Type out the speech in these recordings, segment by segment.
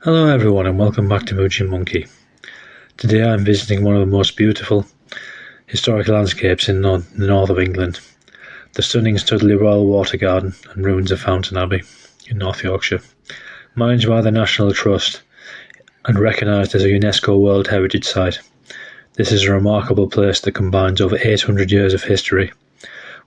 Hello everyone and welcome back to Moochie Monkey. Today I'm visiting one of the most beautiful historic landscapes in the north of England, the stunning Studley Royal Water Garden and ruins of Fountains Abbey in North Yorkshire. Managed by the National Trust and recognised as a Unesco World Heritage Site, this is a remarkable place that combines over 800 years of history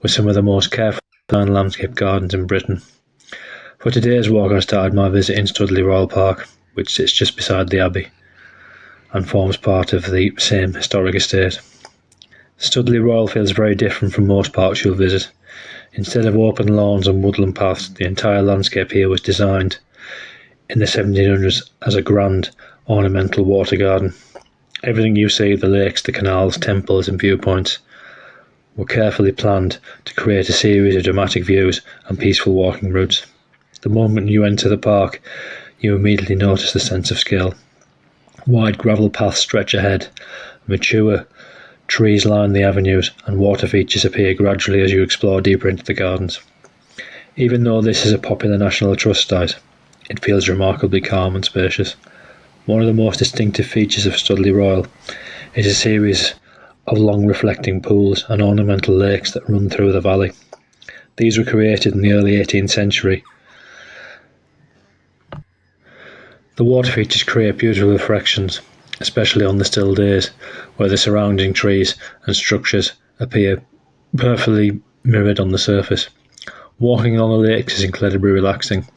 with some of the most carefully designed landscape gardens in Britain. For today's walk I started my visit in Studley Royal Park, which sits just beside the Abbey and forms part of the same historic estate. Studley Royal feels very different from most parks you'll visit. Instead of open lawns and woodland paths, the entire landscape here was designed in the 1700s as a grand ornamental water garden. Everything you see, the lakes, the canals, temples and viewpoints, were carefully planned to create a series of dramatic views and peaceful walking routes. The moment you enter the park, you immediately notice the sense of scale. Wide gravel paths stretch ahead, mature trees line the avenues, and water features appear gradually as you explore deeper into the gardens. Even though this is a popular National Trust site, it feels remarkably calm and spacious. One of the most distinctive features of Studley Royal is a series of long reflecting pools and ornamental lakes that run through the valley. These were created in the early 18th century. The water features create beautiful reflections, especially on the still days, where the surrounding trees and structures appear perfectly mirrored on the surface. Walking along the lakes is incredibly relaxing.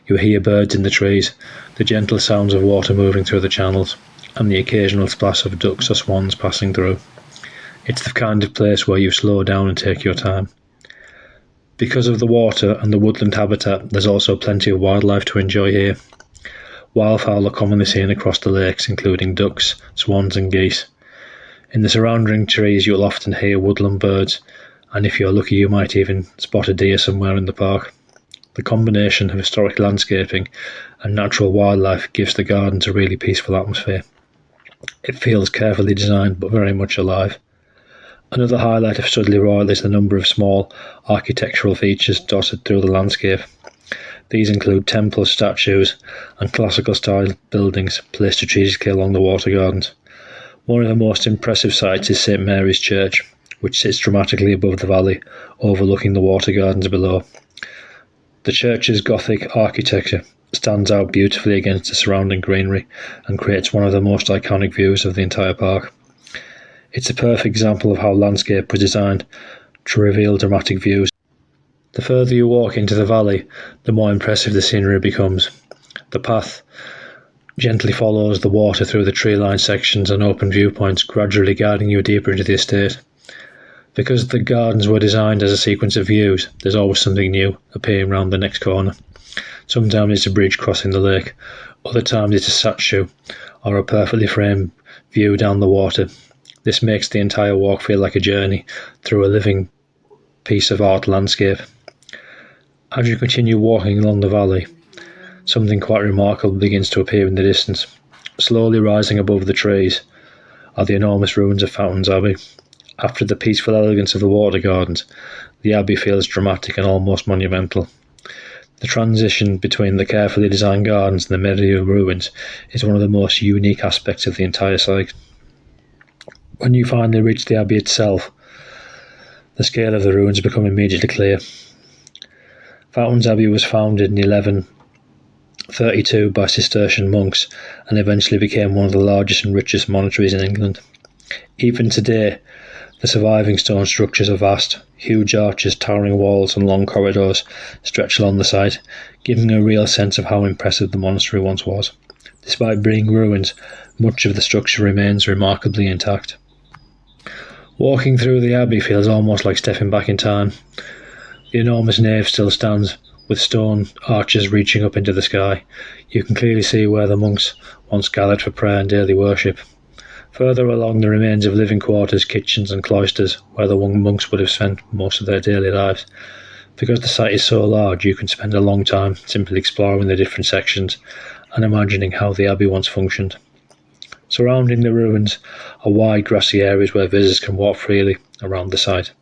You hear birds in the trees, the gentle sounds of water moving through the channels, and the occasional splash of ducks or swans passing through. It's the kind of place where you slow down and take your time. Because of the water and the woodland habitat, there's also plenty of wildlife to enjoy here. Wildfowl are commonly seen across the lakes, including ducks, swans and geese. In the surrounding trees you'll often hear woodland birds, and if you're lucky you might even spot a deer somewhere in the park. The combination of historic landscaping and natural wildlife gives the gardens a really peaceful atmosphere. It feels carefully designed but very much alive. Another highlight of Studley Royal is the number of small architectural features dotted through the landscape. These include temples, statues and classical style buildings placed strategically along the water gardens. One of the most impressive sights is St Mary's Church, which sits dramatically above the valley, overlooking the water gardens below. The church's Gothic architecture stands out beautifully against the surrounding greenery and creates one of the most iconic views of the entire park. It's a perfect example of how landscape was designed to reveal dramatic views. The further you walk into the valley, the more impressive the scenery becomes. The path gently follows the water through the tree-lined sections and open viewpoints, gradually guiding you deeper into the estate. Because the gardens were designed as a sequence of views, there's always something new appearing round the next corner. Sometimes it's a bridge crossing the lake, other times it's a statue or a perfectly framed view down the water. This makes the entire walk feel like a journey through a living piece of art landscape. As you continue walking along the valley, something quite remarkable begins to appear in the distance. Slowly rising above the trees are the enormous ruins of Fountains Abbey. After the peaceful elegance of the water gardens, the Abbey feels dramatic and almost monumental. The transition between the carefully designed gardens and the medieval ruins is one of the most unique aspects of the entire site. When you finally reach the Abbey itself, the scale of the ruins become immediately clear. Fountains Abbey was founded in 1132 by Cistercian monks and eventually became one of the largest and richest monasteries in England. Even today, the surviving stone structures are vast. Huge arches, towering walls and long corridors stretch along the site, giving a real sense of how impressive the monastery once was. Despite being ruins, much of the structure remains remarkably intact. Walking through the Abbey feels almost like stepping back in time. The enormous nave still stands, with stone arches reaching up into the sky. You can clearly see where the monks once gathered for prayer and daily worship. Further along, the remains of living quarters, kitchens and cloisters, where the monks would have spent most of their daily lives. Because the site is so large, you can spend a long time simply exploring the different sections and imagining how the Abbey once functioned. Surrounding the ruins are wide grassy areas where visitors can walk freely around the site.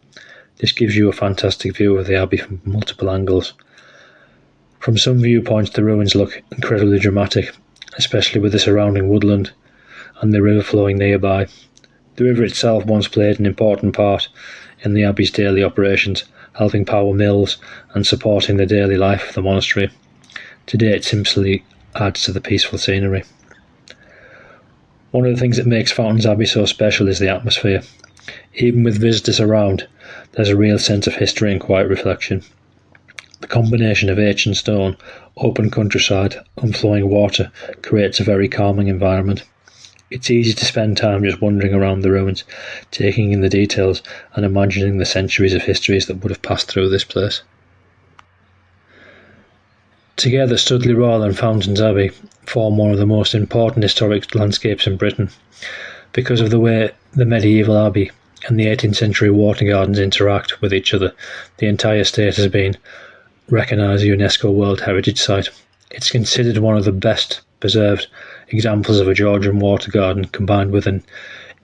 This gives you a fantastic view of the Abbey from multiple angles. From some viewpoints the ruins look incredibly dramatic, especially with the surrounding woodland and the river flowing nearby. The river itself once played an important part in the abbey's daily operations, helping power mills and supporting the daily life of the monastery. Today it simply adds to the peaceful scenery. One of the things that makes Fountains Abbey so special is the atmosphere. Even with visitors around, there's a real sense of history and quiet reflection. The combination of ancient stone, open countryside and flowing water creates a very calming environment. It's easy to spend time just wandering around the ruins, taking in the details and imagining the centuries of histories that would have passed through this place. Together, Studley Royal and Fountains Abbey form one of the most important historic landscapes in Britain. Because of the way the medieval abbey and the 18th century water gardens interact with each other, the entire estate has been recognised a Unesco World Heritage Site. It's considered one of the best preserved examples of a Georgian water garden combined with an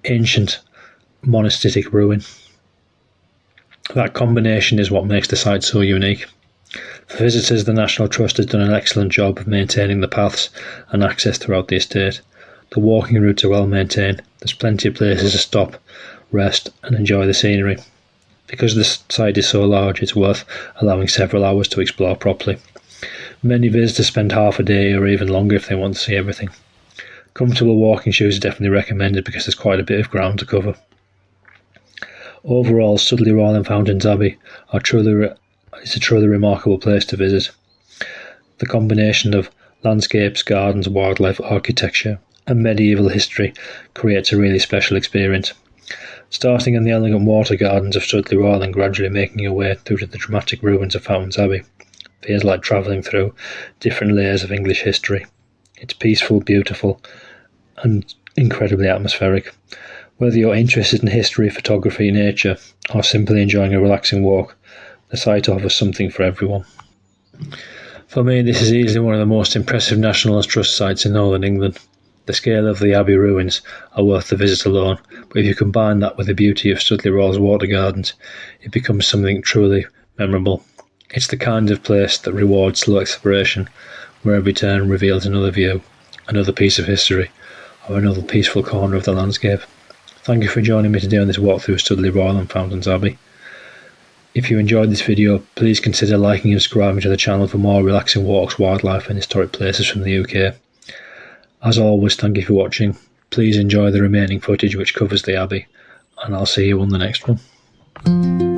ancient monastic ruin. That combination is what makes the site so unique. For visitors, the National Trust has done an excellent job of maintaining the paths and access throughout the estate. The walking routes are well maintained. There's plenty of places to stop, rest and enjoy the scenery. Because the site is so large, it's worth allowing several hours to explore properly. Many visitors spend half a day or even longer if they want to see everything. Comfortable walking shoes are definitely recommended because there's quite a bit of ground to cover. Overall, Studley Royal and Fountains Abbey is a truly remarkable place to visit. The combination of landscapes, gardens, wildlife, architecture and medieval history creates a really special experience. Starting in the elegant water gardens of Studley Royal and gradually making your way through to the dramatic ruins of Fountains Abbey feels like travelling through different layers of English history. It's peaceful, beautiful and incredibly atmospheric. Whether you're interested in history, photography, nature or simply enjoying a relaxing walk, the site offers something for everyone. For me, this is easily one of the most impressive National Trust sites in Northern England. The scale of the Abbey ruins are worth the visit alone, but if you combine that with the beauty of Studley Royal's water gardens, it becomes something truly memorable. It's the kind of place that rewards slow exploration, where every turn reveals another view, another piece of history, or another peaceful corner of the landscape. Thank you for joining me today on this walk through Studley Royal and Fountains Abbey. If you enjoyed this video, please consider liking and subscribing to the channel for more relaxing walks, wildlife and historic places from the UK. As always, thank you for watching. Please enjoy the remaining footage which covers the Abbey, and I'll see you on the next one.